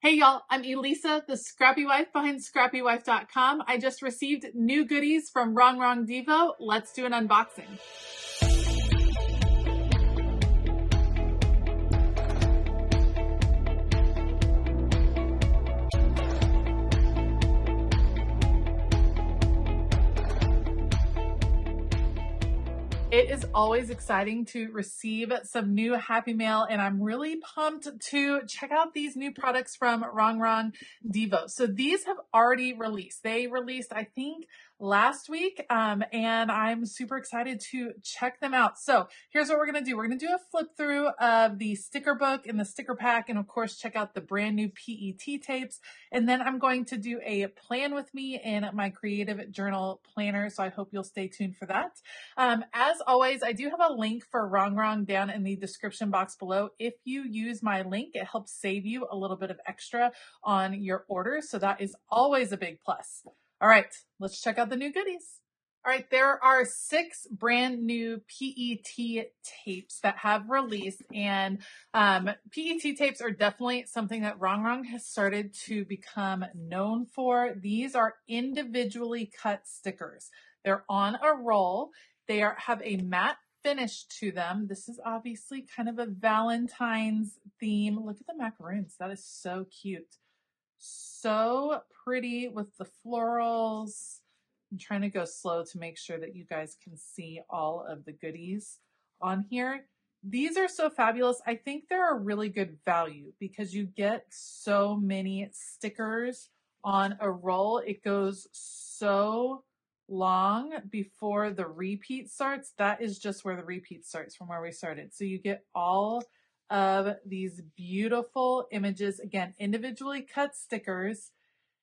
Hey y'all, I'm Elisa, the Scrappy Wife behind ScrappyWife.com. I just received new goodies from Rongrong Devoe. Let's do an unboxing. It is always exciting to receive some new Happy Mail, and I'm really pumped to check out these new products from Rongrong Devoe. So these have already released. They released, I think, last week, and I'm super excited to check them out. So here's what we're going to do. We're going to do a flip through of the sticker book and the sticker pack, and of course, check out the brand new PET tapes. And then I'm going to do a plan with me in my creative journal planner. So I hope you'll stay tuned for that. As always, I do have a link for Rongrong down in the description box below. If you use my link, it helps save you a little bit of extra on your order. So that is always a big plus. All right, let's check out the new goodies. All right, there are 6 brand new PET tapes that have released, and PET tapes are definitely something that Rongrong has started to become known for. These are individually cut stickers. They're on a roll. They have a matte finish to them. This is obviously kind of a Valentine's theme. Look at the macaroons. That is so cute. So pretty with the florals. I'm trying to go slow to make sure that you guys can see all of the goodies on here. These are so fabulous. I think they're a really good value because you get so many stickers on a roll. It goes so long before the repeat starts. That is just where the repeat starts from where we started. So you get all of these beautiful images, again, individually cut stickers,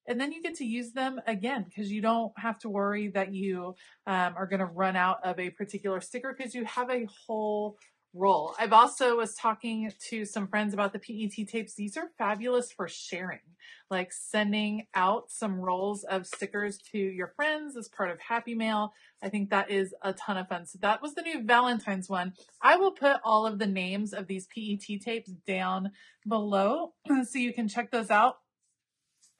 and then you get to use them again because you don't have to worry that you are going to run out of a particular sticker because you have a whole roll. I've also was talking to some friends about the PET tapes. These are fabulous for sharing, like sending out some rolls of stickers to your friends as part of Happy Mail. I think that is a ton of fun. So that was the new Valentine's one. I will put all of the names of these PET tapes down below so you can check those out.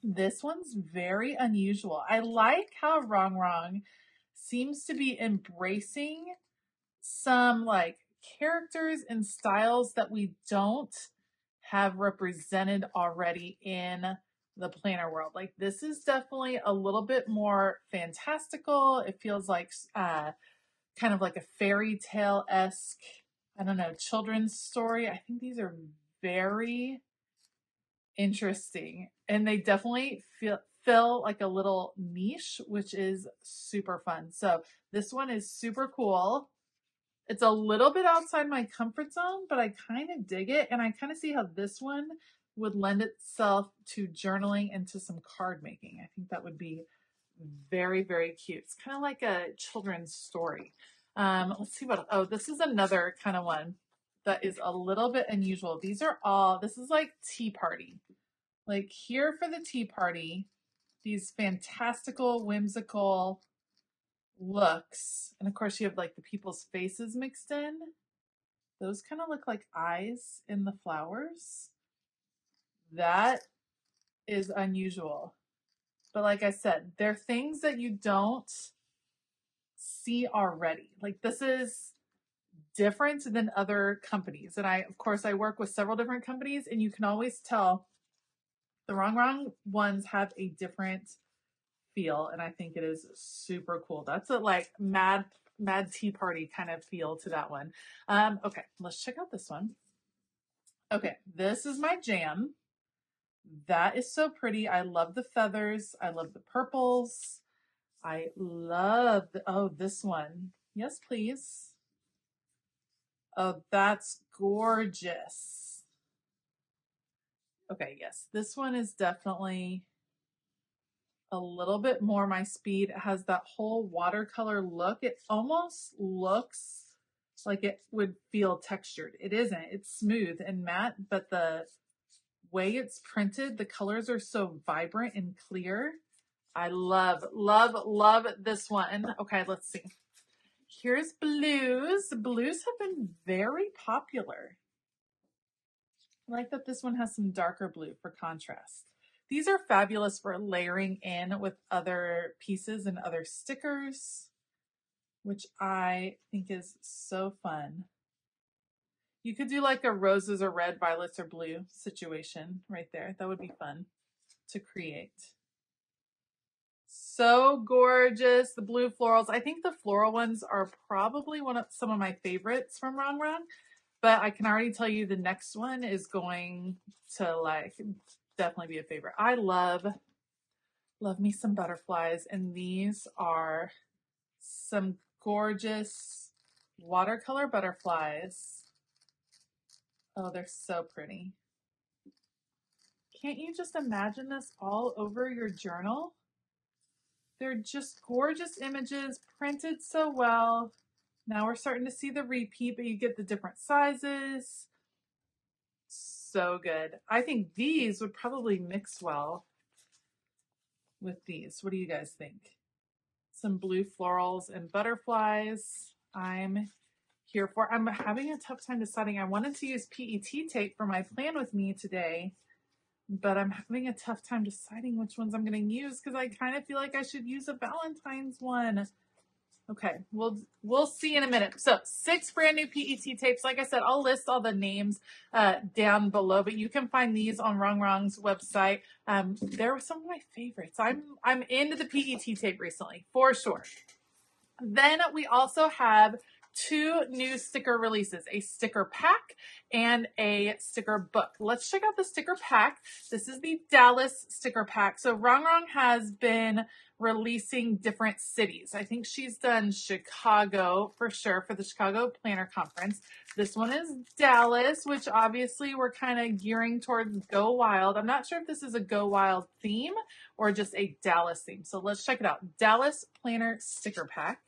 This one's very unusual. I like how Rongrong seems to be embracing some like characters and styles that we don't have represented already in the planner world. Like this is definitely a little bit more fantastical. It feels like kind of like a fairy tale-esque, I don't know, children's story. I think these are very interesting, and they definitely fill like a little niche, which is super fun. So this one is super cool. It's a little bit outside my comfort zone, but I kind of dig it, and I kind of see how this one would lend itself to journaling and to some card making. I think that would be very, very cute. It's kind of like a children's story. Let's see what, oh, this is another kind of one that is a little bit unusual. These are all, this is like tea party. Like here for the tea party, these fantastical, whimsical looks. And of course you have like the people's faces mixed in. Those kind of look like eyes in the flowers. That is unusual. But like I said, they're things that you don't see already. Like this is different than other companies. And of course, I work with several different companies, and you can always tell the Rongrong ones have a different feel, and I think it is super cool. That's a like mad tea party kind of feel to that one. Okay, let's check out this one. Okay, this is my jam. That is so pretty. I love the feathers. I love the purples. I love this one. Yes, please. Oh, that's gorgeous. Okay, yes, this one is definitely a little bit more my speed. It has that whole watercolor look. It almost looks like it would feel textured. It isn't. It's smooth and matte, but the way it's printed, the colors are so vibrant and clear. I love, love, love this one. Okay, let's see. Here's blues. Blues have been very popular. I like that this one has some darker blue for contrast. These are fabulous for layering in with other pieces and other stickers, which I think is so fun. You could do like a roses or red, violets or blue situation right there. That would be fun to create. So gorgeous. The blue florals. I think the floral ones are probably some of my favorites from Rongrong, but I can already tell you the next one is going to like definitely be a favorite. I love me some butterflies, and these are some gorgeous watercolor butterflies. Oh, they're so pretty. Can't you just imagine this all over your journal? They're just gorgeous images, printed so well. Now we're starting to see the repeat, but you get the different sizes. So good. I think these would probably mix well with these. What do you guys think? Some blue florals and butterflies. I'm here for. I'm having a tough time deciding. I wanted to use PET tape for my plan with me today, but I'm having a tough time deciding which ones I'm going to use because I kind of feel like I should use a Valentine's one. Okay, we'll see in a minute. So 6 brand new PET tapes. Like I said, I'll list all the names down below, but you can find these on Rongrong's website. They're some of my favorites. I'm into the PET tape recently, for sure. Then we also have 2 new sticker releases, a sticker pack and a sticker book. Let's check out the sticker pack. This is the Dallas sticker pack. So Rongrong has been releasing different cities. I think she's done Chicago for sure for the Chicago Planner Conference. This one is Dallas, which obviously we're kind of gearing towards Go Wild. I'm not sure if this is a Go Wild theme or just a Dallas theme. So let's check it out. Dallas Planner Sticker Pack.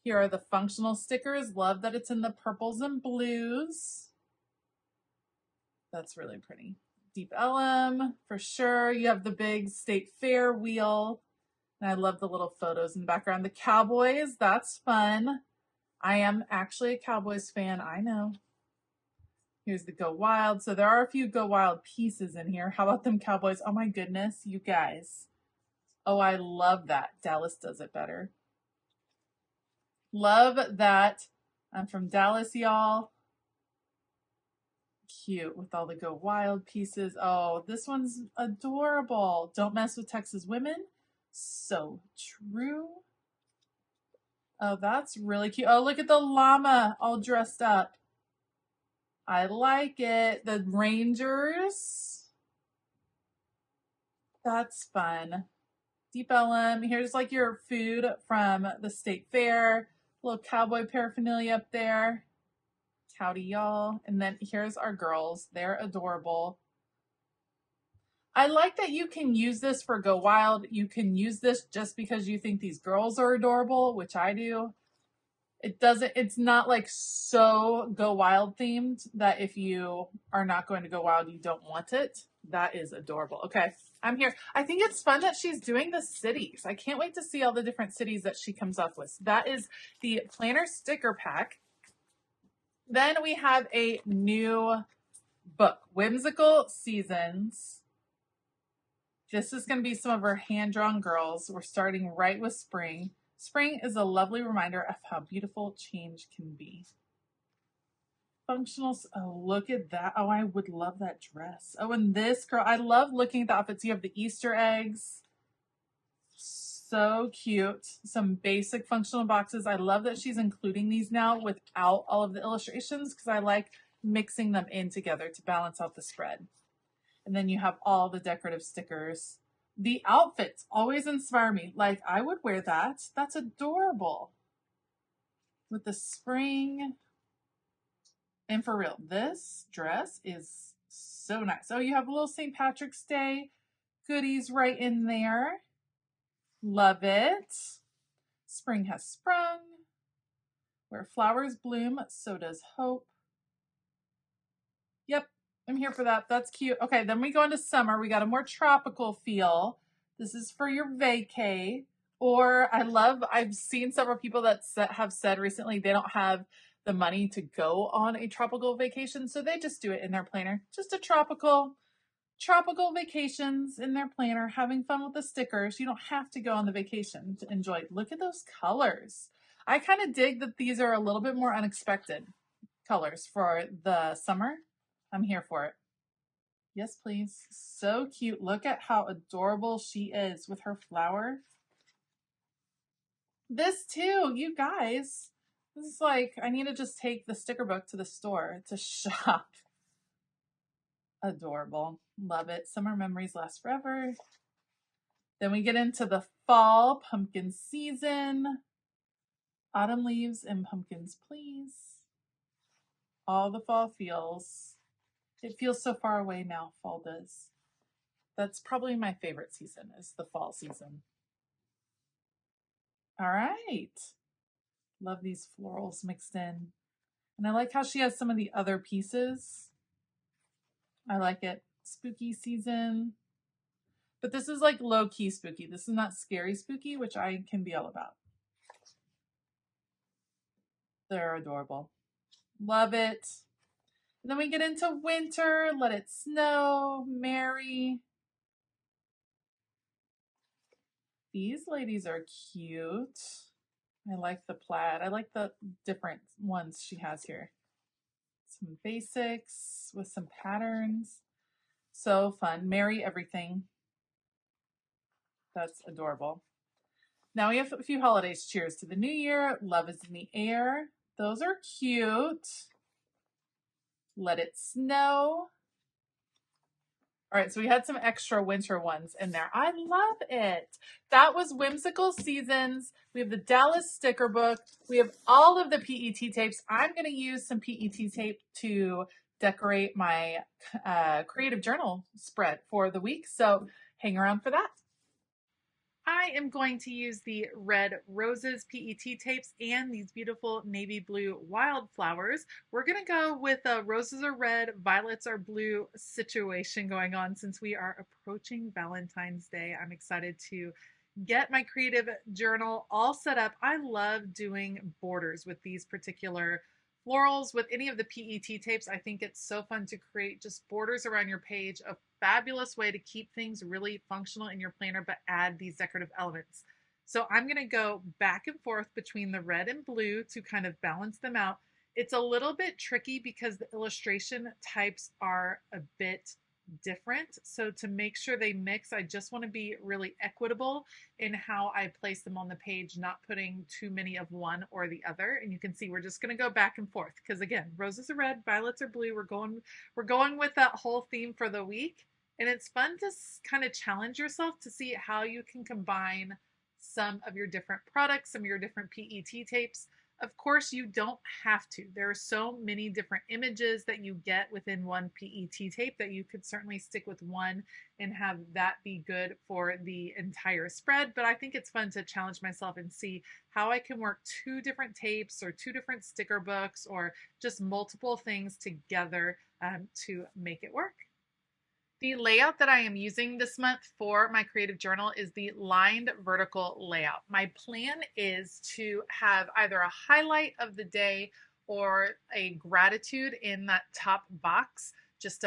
Here are the functional stickers. Love that it's in the purples and blues. That's really pretty. Deep Ellum, for sure. You have the big State Fair wheel. And I love the little photos in the background. The Cowboys, that's fun. I am actually a Cowboys fan, I know. Here's the Go Wild. So there are a few Go Wild pieces in here. How about them Cowboys? Oh my goodness, you guys. Oh, I love that. Dallas does it better. Love that. I'm from Dallas, y'all. Cute with all the Go Wild pieces. Oh, this one's adorable. Don't mess with Texas women. So true. Oh, that's really cute. Oh, look at the llama all dressed up. I like it. The Rangers. That's fun. Deep Ellum. Here's like your food from the State Fair. Little cowboy paraphernalia up there. Howdy, y'all. And then here's our girls. They're adorable. I like that you can use this for Go Wild. You can use this just because you think these girls are adorable, which I do. It's not like so Go Wild themed that if you are not going to Go Wild, you don't want it. That is adorable. Okay, I'm here. I think it's fun that she's doing the cities. I can't wait to see all the different cities that she comes up with. That is the planner sticker pack. Then we have a new book, Whimsical Seasons. This is going to be some of our hand-drawn girls. We're starting right with spring. Spring is a lovely reminder of how beautiful change can be. Functionals. Oh, look at that. Oh, I would love that dress. Oh, and this girl. I love looking at the outfits. You have the Easter eggs. So cute. Some basic functional boxes. I love that she's including these now without all of the illustrations because I like mixing them in together to balance out the spread. And then you have all the decorative stickers. The outfits always inspire me. Like, I would wear that. That's adorable. With the spring. And for real, this dress is so nice. Oh, you have a little St. Patrick's Day goodies right in there. Love it. Spring has sprung. Where flowers bloom, so does hope. Yep, I'm here for that. That's cute. Okay, then we go into summer. We got a more tropical feel. This is for your vacay. Or I've seen several people that have said recently they don't have the money to go on a tropical vacation, so they just do it in their planner. Just a tropical vacations in their planner, having fun with the stickers. You don't have to go on the vacation to enjoy it. Look at those colors. I kind of dig that these are a little bit more unexpected colors for the summer. I'm here for it. Yes, please. So cute. Look at how adorable she is with her flower. This too, you guys. This is like, I need to just take the sticker book to the store to shop. Adorable. Love it. Summer memories last forever. Then we get into the fall pumpkin season. Autumn leaves and pumpkins, please. All the fall feels. It feels so far away now, fall does. That's probably my favorite season, is the fall season. All right. Love these florals mixed in. And I like how she has some of the other pieces. I like it. Spooky season. But this is like low-key spooky. This is not scary spooky, which I can be all about. They're adorable. Love it. And then we get into winter. Let it snow. Merry. These ladies are cute. I like the plaid. I like the different ones she has here. Some basics with some patterns. So fun. Merry everything. That's adorable. Now we have a few holidays. Cheers to the new year. Love is in the air. Those are cute. Let it snow. All right, so we had some extra winter ones in there. I love it. That was Whimsical Seasons. We have the Dallas sticker book. We have all of the PET tapes. I'm going to use some PET tape to decorate my creative journal spread for the week. So hang around for that. I am going to use the Red Roses PET tapes and these beautiful navy blue Wildflowers. We're going to go with a roses are red, violets are blue situation going on since we are approaching Valentine's Day. I'm excited to get my creative journal all set up. I love doing borders with these particular florals with any of the PET tapes. I think it's so fun to create just borders around your page, a fabulous way to keep things really functional in your planner but add these decorative elements. So I'm going to go back and forth between the red and blue to kind of balance them out. It's a little bit tricky because the illustration types are a bit different. So to make sure they mix, I just want to be really equitable in how I place them on the page, not putting too many of one or the other. And you can see we're just going to go back and forth because again, roses are red, violets are blue. We're going with that whole theme for the week. And it's fun to kind of challenge yourself to see how you can combine some of your different products, some of your different PET tapes. Of course, you don't have to. There are so many different images that you get within one PET tape that you could certainly stick with one and have that be good for the entire spread. But I think it's fun to challenge myself and see how I can work two different tapes or two different sticker books or just multiple things together to make it work. The layout that I am using this month for my creative journal is the lined vertical layout. My plan is to have either a highlight of the day or a gratitude in that top box, just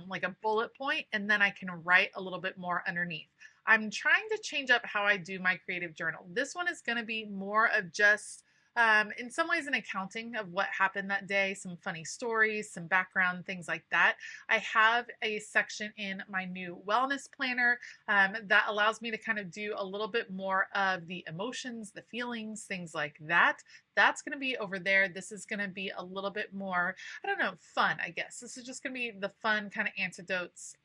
like a bullet point, and then I can write a little bit more underneath. I'm trying to change up how I do my creative journal. This one is going to be more of just in some ways an accounting of what happened that day, some funny stories, some background, things like that. I have a section in my new wellness planner that allows me to kind of do a little bit more of the emotions, the feelings, things like that. That's going to be over there. This is going to be a little bit more, I don't know, fun, I guess. This is just going to be the fun kind of anecdotes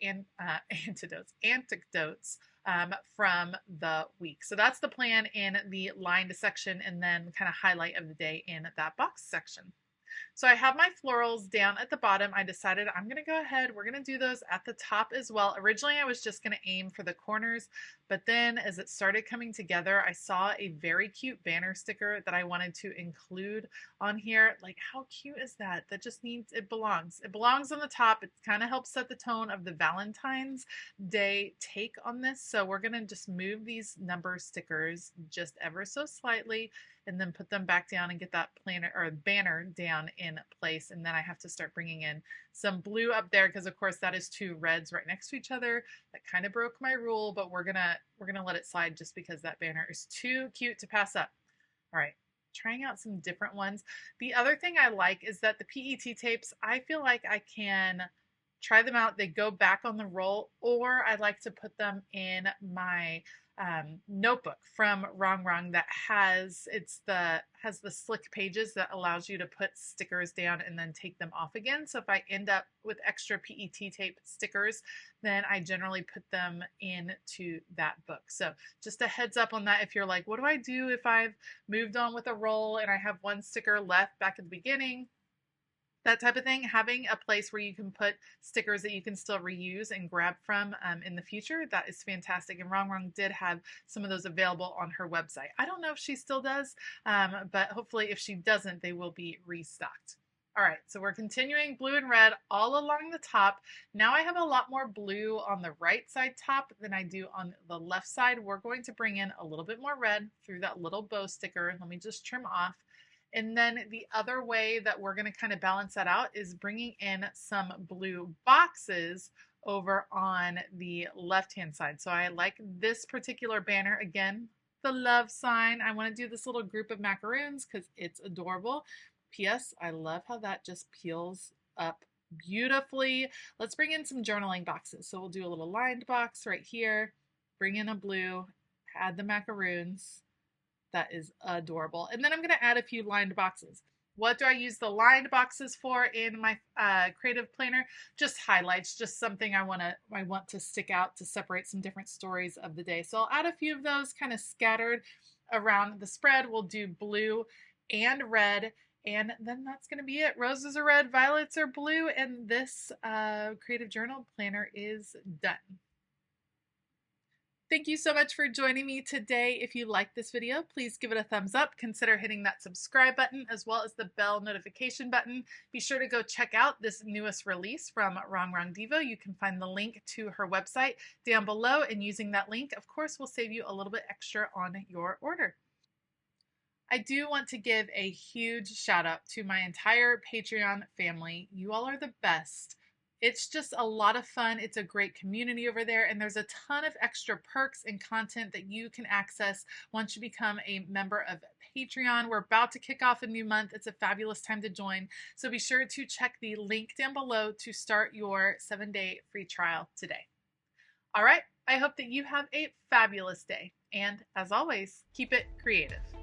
from the week. So that's the plan in the lined section and then kind of highlight of the day in that box section. So I have my florals down at the bottom. I decided I'm going to go ahead. We're going to do those at the top as well. Originally, I was just going to aim for the corners, but then as it started coming together, I saw a very cute banner sticker that I wanted to include on here. Like, how cute is that? That just needs, it belongs. It belongs on the top. It kind of helps set the tone of the Valentine's Day take on this. So we're going to just move these number stickers just ever so slightly, and then put them back down and get that planner or banner down in place. And then I have to start bringing in some blue up there because of course that is two reds right next to each other. That kind of broke my rule, but we're gonna let it slide just because that banner is too cute to pass up. All right, trying out some different ones. The other thing I like is that the PET tapes, I feel like I can try them out. They go back on the roll, or I like to put them in my notebook from Rongrong that has the slick pages that allows you to put stickers down and then take them off again. So if I end up with extra PET tape stickers, then I generally put them into that book. So just a heads up on that. If you're like, what do I do if I've moved on with a roll and I have one sticker left back at the beginning? That type of thing, having a place where you can put stickers that you can still reuse and grab from in the future, that is fantastic. And Rongrong did have some of those available on her website. I don't know if she still does, but hopefully if she doesn't, they will be restocked. All right, so we're continuing blue and red all along the top. Now I have a lot more blue on the right side top than I do on the left side. We're going to bring in a little bit more red through that little bow sticker. Let me just trim off. And then the other way that we're going to kind of balance that out is bringing in some blue boxes over on the left-hand side. So I like this particular banner. Again, the love sign. I want to do this little group of macaroons because it's adorable. P.S. I love how that just peels up beautifully. Let's bring in some journaling boxes. So we'll do a little lined box right here. Bring in a blue. Add the macaroons. That is adorable. And then I'm going to add a few lined boxes. What do I use the lined boxes for in my creative planner? Just highlights, just something I want to stick out to separate some different stories of the day. So I'll add a few of those kind of scattered around the spread. We'll do blue and red, and then that's going to be it. Roses are red, violets are blue, and this creative journal planner is done. Thank you so much for joining me today. If you liked this video, please give it a thumbs up. Consider hitting that subscribe button as well as the bell notification button. Be sure to go check out this newest release from Rongrong Devoe. You can find the link to her website down below, and using that link, of course, will save you a little bit extra on your order. I do want to give a huge shout out to my entire Patreon family. You all are the best. It's just a lot of fun. It's a great community over there, and there's a ton of extra perks and content that you can access once you become a member of Patreon. We're about to kick off a new month. It's a fabulous time to join. So be sure to check the link down below to start your 7-day free trial today. All right, I hope that you have a fabulous day. And as always, keep it creative.